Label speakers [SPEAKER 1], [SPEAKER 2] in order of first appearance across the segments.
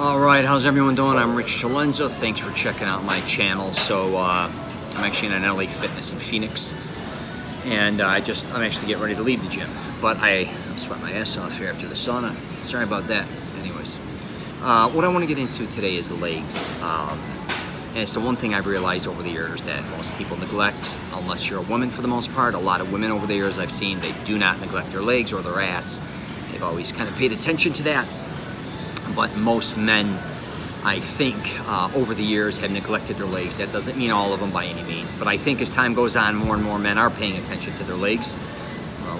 [SPEAKER 1] Alright, how's everyone doing? I'm Rich Celenza. Thanks for checking out my channel. So I'm actually in an LA Fitness in Phoenix, and I'm actually getting ready to leave the gym, but I'm sweating my ass off here after the sauna. Sorry about that. Anyways, what I want to get into today is the legs. And it's the one thing I've realized over the years that most people neglect, unless you're a woman for the most part. A lot of women over the years I've seen, they do not neglect their legs or their ass. They've always kind of paid attention to that. But most men, I think, over the years have neglected their legs. That doesn't mean all of them by any means, but I think as time goes on, more and more men are paying attention to their legs.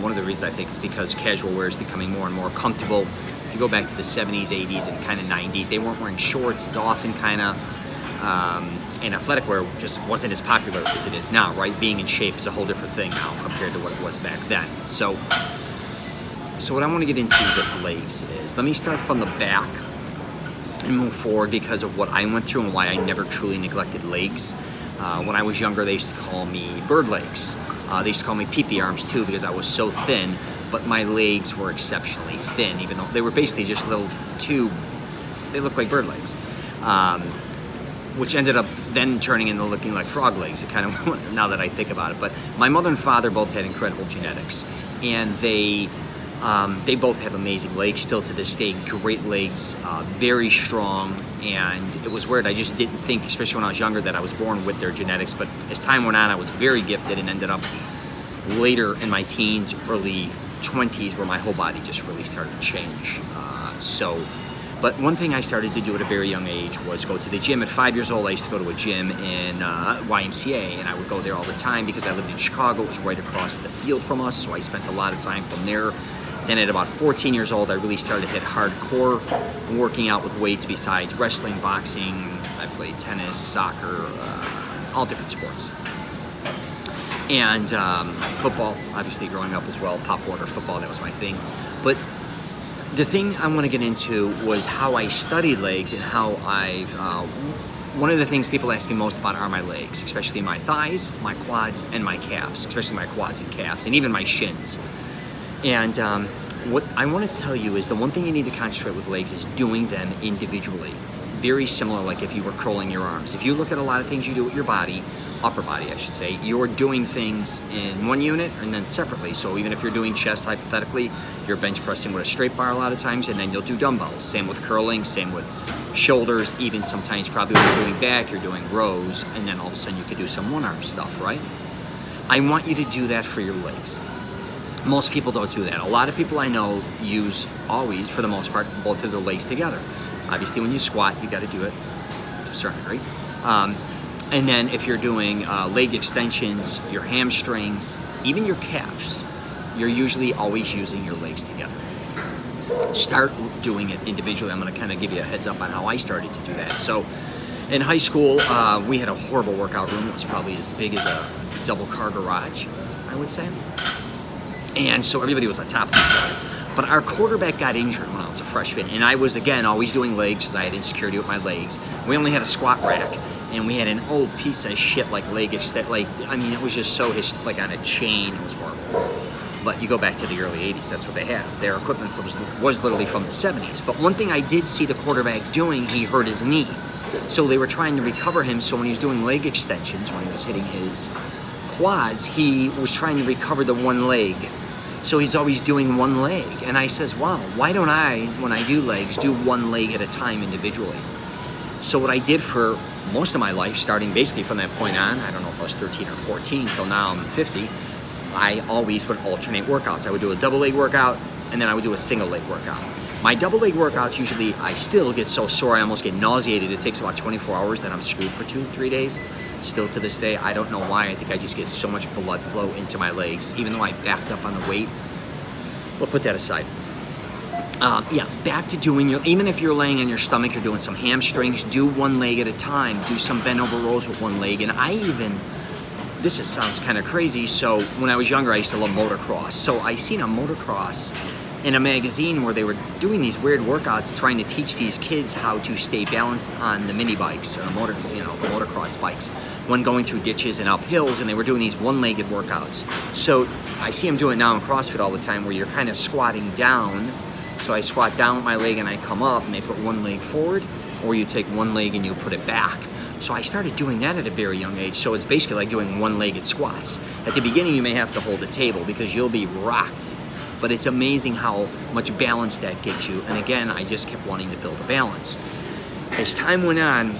[SPEAKER 1] One of the reasons I think is because casual wear is becoming more and more comfortable. If you go back to the 70s, 80s, and kind of 90s, they weren't wearing shorts as often, kind of, and athletic wear just wasn't as popular as it is now, right? Being in shape is a whole different thing now compared to what it was back then. So what I want to get into with legs is, let me start from the back and move forward because of what I went through and why I never truly neglected legs. When I was younger, they used to call me bird legs. They used to call me pee-pee arms too because I was so thin, but my legs were exceptionally thin, even though they were basically just little they looked like bird legs. Which ended up then turning into looking like frog legs, it kind of, now that I think about it. But my mother and father both had incredible genetics, and they both have amazing legs still to this day, great legs, very strong, and it was weird. I just didn't think, especially when I was younger, that I was born with their genetics, but as time went on, I was very gifted and ended up later in my teens, early 20s, where my whole body just really started to change. But one thing I started to do at a very young age was go to the gym. At 5 years old, I used to go to a gym in YMCA, and I would go there all the time because I lived in Chicago. It was right across the field from us, so I spent a lot of time from there. Then at about 14 years old, I really started to hit hardcore working out with weights besides wrestling, boxing. I played tennis, soccer, all different sports. And football, obviously growing up as well, pop water football, that was my thing. But the thing I want to get into was how I studied legs and how I've, one of the things people ask me most about are my legs, especially my thighs, my quads, and my calves, especially my quads and calves, and even my shins. And what I want to tell you is the one thing you need to concentrate with legs is doing them individually. Very similar like if you were curling your arms. If you look at a lot of things you do with your body, upper body I should say, you're doing things in one unit and then separately. So even if you're doing chest, hypothetically, you're bench pressing with a straight bar a lot of times, and then you'll do dumbbells. Same with curling, same with shoulders, even sometimes probably when you're doing back, you're doing rows, and then all of a sudden you could do some one-arm stuff, right? I want you to do that for your legs. Most people don't do that. A lot of people I know use, always, for the most part, both of their legs together. Obviously, when you squat, you got to do it to a certain degree. And then if you're doing leg extensions, your hamstrings, even your calves, you're usually always using your legs together. Start doing it individually. I'm going to kind of give you a heads up on how I started to do that. So in high school, we had a horrible workout room. It was probably as big as a double car garage, I would say. And so everybody was on top of each other. But our quarterback got injured when I was a freshman, and I was, again, always doing legs because I had insecurity with my legs. We only had a squat rack, and we had an old piece of shit like legish that, like, I mean, it was just so, like, on a chain. It was horrible. But you go back to the early 80s, that's what they had. Their equipment was literally from the 70s. But one thing I did see the quarterback doing, he hurt his knee. So they were trying to recover him, so when he was doing leg extensions, when he was hitting his quads, he was trying to recover the one leg. So he's always doing one leg. And I says, wow, why don't I, when I do legs, do one leg at a time individually? So what I did for most of my life, starting basically from that point on, I don't know if I was 13 or 14 till now I'm 50, I always would alternate workouts. I would do a double leg workout, and then I would do a single leg workout. My double leg workouts, usually I still get so sore I almost get nauseated. It takes about 24 hours, then I'm screwed for 2-3 days. Still to this day, I don't know why. I think I just get so much blood flow into my legs, even though I backed up on the weight. We'll put that aside. Yeah, back to doing your, even if you're laying on your stomach, you're doing some hamstrings, do one leg at a time. Do some bent over rows with one leg. And I even, sounds kind of crazy, so when I was younger, I used to love motocross. So I seen a motocross in a magazine where they were doing these weird workouts trying to teach these kids how to stay balanced on the mini bikes or the motocross bikes when going through ditches and up hills, and they were doing these one-legged workouts. So I see them doing it now in CrossFit all the time where you're kind of squatting down So I squat down with my leg and I come up and I put one leg forward, or you take one leg and you put it back. So I started doing that at a very young age. So it's basically like doing one-legged squats. At the beginning, you may have to hold the table because you'll be rocked. But it's amazing how much balance that gets you. And again, I just kept wanting to build a balance. As time went on,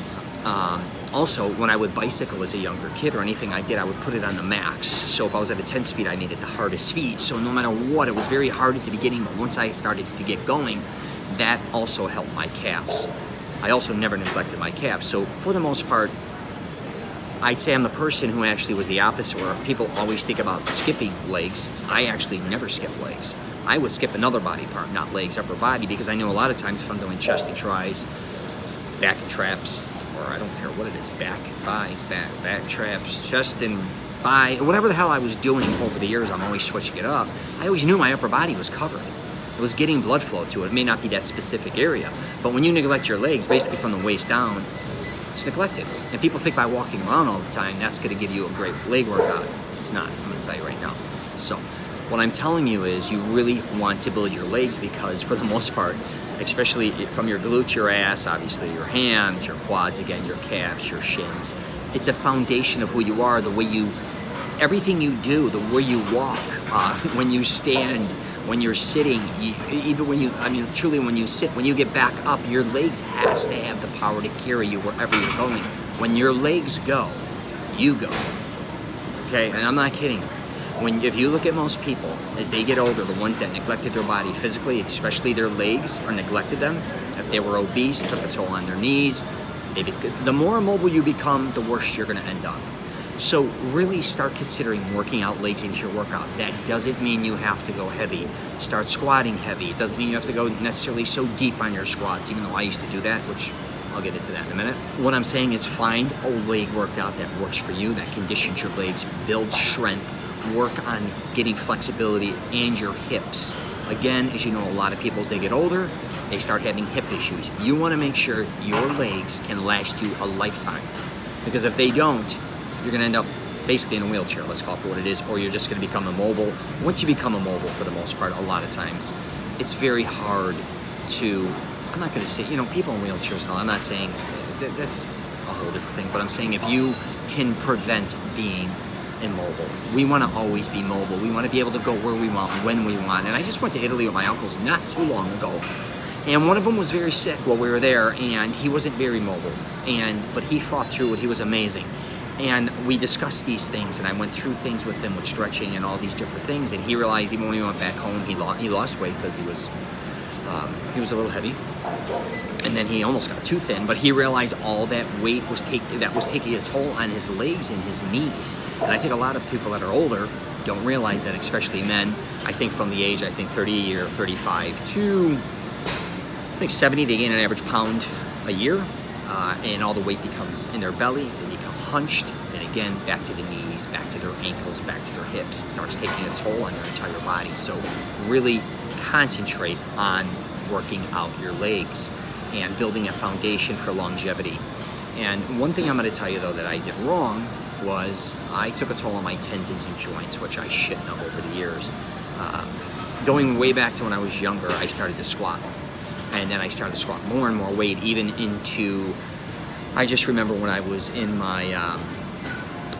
[SPEAKER 1] also when I would bicycle as a younger kid or anything I did, I would put it on the max. So if I was at a 10 speed, I needed the hardest speed. So no matter what, it was very hard at the beginning, but once I started to get going, that also helped my calves. I also never neglected my calves. So for the most part, I'd say I'm the person who actually was the opposite, where people always think about skipping legs. I actually never skip legs. I would skip another body part, not legs, upper body, because I know a lot of times if I'm doing chest and tries, back and traps, or I don't care what it is, back, thighs, back traps, chest and thigh, whatever the hell I was doing over the years, I'm always switching it up. I always knew my upper body was covered. It was getting blood flow to it. It may not be that specific area, but when you neglect your legs, basically from the waist down, it's neglected. And people think by walking around all the time, that's gonna give you a great leg workout. It's not, I'm gonna tell you right now. So what I'm telling you is you really want to build your legs, because for the most part, especially from your glutes, your ass, obviously your hams, your quads, again, your calves, your shins, it's a foundation of who you are, the way you, everything you do, the way you walk, when you stand, when you're sitting, even when you, I mean, truly when you sit, when you get back up, your legs has to have the power to carry you wherever you're going. When your legs go, you go. Okay, and I'm not kidding. If you look at most people, as they get older, the ones that neglected their body physically, especially their legs, or neglected them, if they were obese, took a toll on their knees, the more immobile you become, the worse you're gonna end up. So really start considering working out legs into your workout. That doesn't mean you have to go heavy. Start squatting heavy. It doesn't mean you have to go necessarily so deep on your squats, even though I used to do that, which I'll get into that in a minute. What I'm saying is find a leg workout that works for you, that conditions your legs, builds strength, work on getting flexibility and your hips. Again, as you know, a lot of people, as they get older, they start having hip issues. You wanna make sure your legs can last you a lifetime. Because if they don't, you're gonna end up basically in a wheelchair, let's call it for what it is, or you're just gonna become immobile. Once you become immobile, for the most part, a lot of times, it's very hard to, I'm not gonna say, you know, people in wheelchairs and all, I'm not saying, that's a whole different thing, but I'm saying if you can prevent being immobile, we wanna always be mobile. We wanna be able to go where we want, when we want. And I just went to Italy with my uncles not too long ago. And one of them was very sick while we were there, and he wasn't very mobile. But he fought through it, he was amazing. And we discussed these things, and I went through things with him with stretching and all these different things. And he realized even when he went back home, he lost weight because he was a little heavy, and then he almost got too thin. But he realized all that weight was taking a toll on his legs and his knees. And I think a lot of people that are older don't realize that, especially men. I think from the age 30 or 35 to 70, they gain an average pound a year, and all the weight becomes in their belly. They become hunched, and again, back to the knees, back to their ankles, back to their hips. It starts taking a toll on their entire body. So really concentrate on working out your legs and building a foundation for longevity. And one thing I'm going to tell you, though, that I did wrong was I took a toll on my tendons and joints, which I shouldn't have over the years. Going way back to when I was younger, I started to squat. And then I started to squat more and more weight, even into, I just remember when I was in my,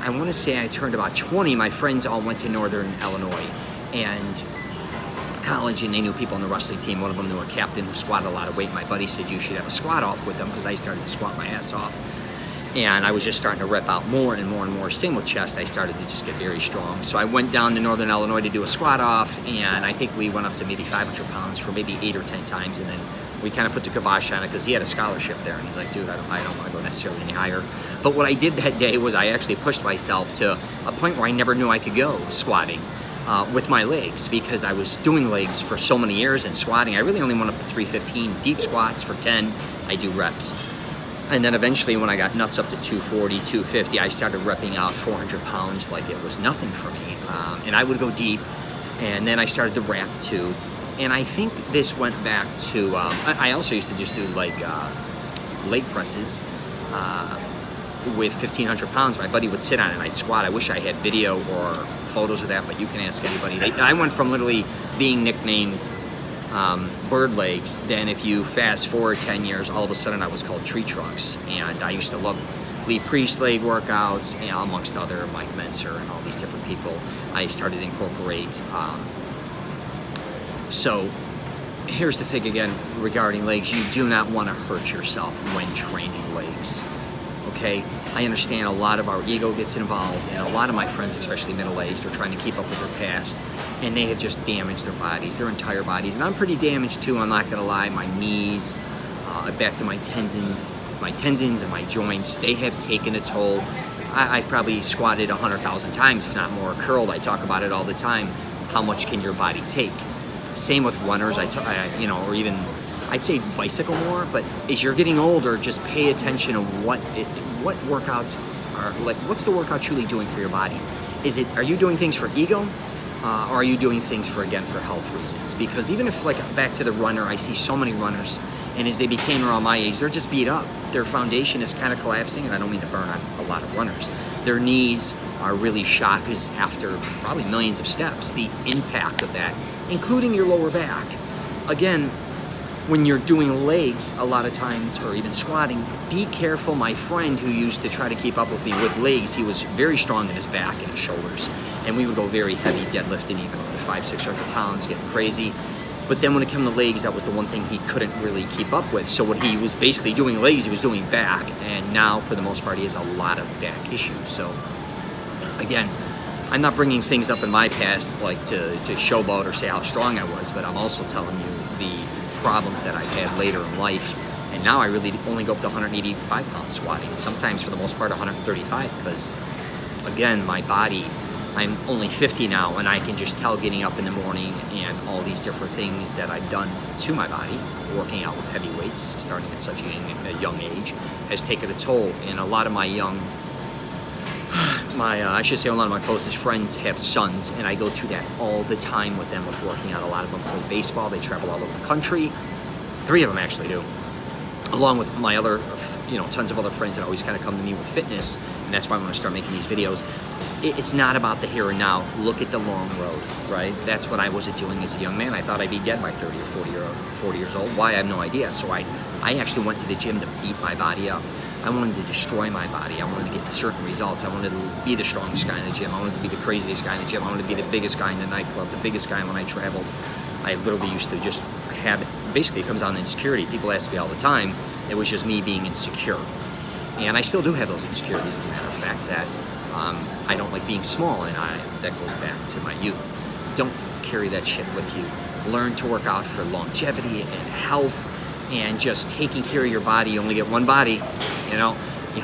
[SPEAKER 1] I want to say I turned about 20, my friends all went to Northern Illinois and college, and they knew people on the wrestling team. One of them knew a captain who squatted a lot of weight. My buddy said you should have a squat off with him, because I started to squat my ass off. And I was just starting to rep out more and more and more. Same with chest, I started to just get very strong. So I went down to Northern Illinois to do a squat off, and I think we went up to maybe 500 pounds for maybe 8 or 10 times, and then we kind of put the kibosh on it because he had a scholarship there, and he's like, dude, I don't want to go necessarily any higher. But what I did that day was I actually pushed myself to a point where I never knew I could go squatting with my legs, because I was doing legs for so many years and squatting. I really only went up to 315, deep squats for 10, I do reps. And then eventually when I got nuts up to 240, 250, I started repping out 400 pounds like it was nothing for me. And I would go deep, and then I started to wrap too. And I think this went back to, I also used to just do like leg presses with 1,500 pounds. My buddy would sit on it and I'd squat. I wish I had video or photos of that, but you can ask anybody. I went from literally being nicknamed bird legs, then if you fast forward 10 years, all of a sudden I was called tree trunks. And I used to love Lee Priest leg workouts, and amongst other Mike Menser and all these different people. I started to incorporate. So here's the thing again regarding legs. You do not want to hurt yourself when training legs. Okay, I understand a lot of our ego gets involved, and a lot of my friends, especially middle-aged, are trying to keep up with their past, and they have just damaged their bodies, their entire bodies. And I'm pretty damaged too, I'm not gonna lie. My knees, back to my tendons and my joints, they have taken a toll. I've probably squatted 100,000 times, if not more, curled. I talk about it all the time. How much can your body take? Same with runners, or even I'd say bicycle more, but as you're getting older, just pay attention to what workouts are, like what's the workout truly doing for your body? Are you doing things for ego? Or are you doing things for health reasons? Because even if, like, back to the runner, I see so many runners, and as they became around my age, they're just beat up. Their foundation is kind of collapsing, and I don't mean to burn on a lot of runners. Their knees are really shot because after probably millions of steps, the impact of that, including your lower back. Again, when you're doing legs a lot of times, or even squatting, be careful. My friend who used to try to keep up with me with legs, he was very strong in his back and his shoulders, and we would go very heavy deadlifting, even up to 500-600 pounds, getting crazy. But then when it came to legs, that was the one thing he couldn't really keep up with. So when he was basically doing legs, he was doing back, and now for the most part he has a lot of back issues. So again, I'm not bringing things up in my past like to showboat or say how strong I was, but I'm also telling you the problems that I had later in life. And now I really only go up to 185 pounds squatting, sometimes for the most part 135, because again, my body, I'm only 50 now, and I can just tell getting up in the morning and all these different things that I've done to my body, working out with heavy weights, starting at such a young age, has taken a toll. And a lot of my I should say a lot of my closest friends have sons, and I go through that all the time with them with working out. A lot of them play baseball, they travel all over the country. 3 of them actually do, along with my other, tons of other friends that always kind of come to me with fitness, and that's why I'm gonna start making these videos. It's not about the here and now. Look at the long road, right? That's what I wasn't doing as a young man. I thought I'd be dead by 30 or 40 years old. Why? I have no idea. So I actually went to the gym to beat my body up. I wanted to destroy my body. I wanted to get certain results. I wanted to be the strongest guy in the gym. I wanted to be the craziest guy in the gym. I wanted to be the biggest guy in the nightclub, the biggest guy when I traveled. I literally used to just have, basically it comes down to insecurity. People ask me all the time. It was just me being insecure. And I still do have those insecurities, as a matter of fact, that I don't like being small, and that goes back to my youth. Don't carry that shit with you. Learn to work out for longevity and health, and just taking care of your body. You only get one body, you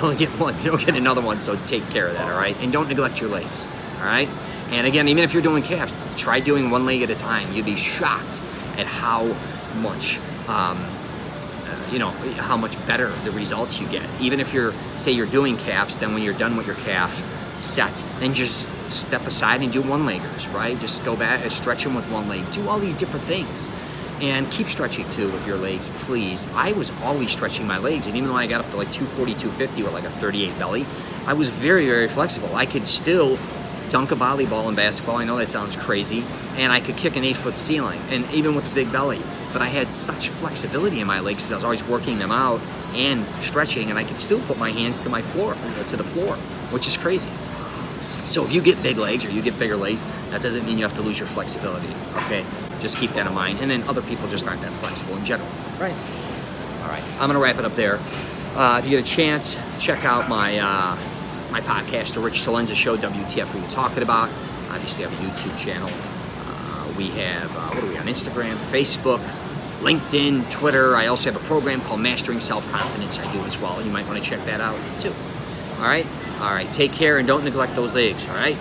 [SPEAKER 1] only get one, you don't get another one, so take care of that, all right? And don't neglect your legs, all right? And again, even if you're doing calves, try doing one leg at a time. You'd be shocked at how much, how much better the results you get. Even if say you're doing calves, then when you're done with your calf set, then just step aside and do one-leggers, right? Just go back and stretch them with one leg. Do all these different things. And keep stretching too with your legs, please. I was always stretching my legs, and even though I got up to like 240, 250 with like a 38 belly, I was very, very flexible. I could still dunk a volleyball and basketball. I know that sounds crazy. And I could kick an 8-foot ceiling, and even with a big belly. But I had such flexibility in my legs because I was always working them out and stretching, and I could still put my hands to my floor, to the floor, which is crazy. So if you get big legs or you get bigger legs, that doesn't mean you have to lose your flexibility, okay? Just keep that in mind. And then other people just aren't that flexible in general, right? All right, I'm gonna wrap it up there. If you get a chance, check out my my podcast, The Rich Celenza Show, WTF Are You Talking About? Obviously, I have a YouTube channel. We have, what are we on, Instagram, Facebook, LinkedIn, Twitter. I also have a program called Mastering Self-Confidence I do as well. You might want to check that out too. All right, take care, and don't neglect those legs, all right?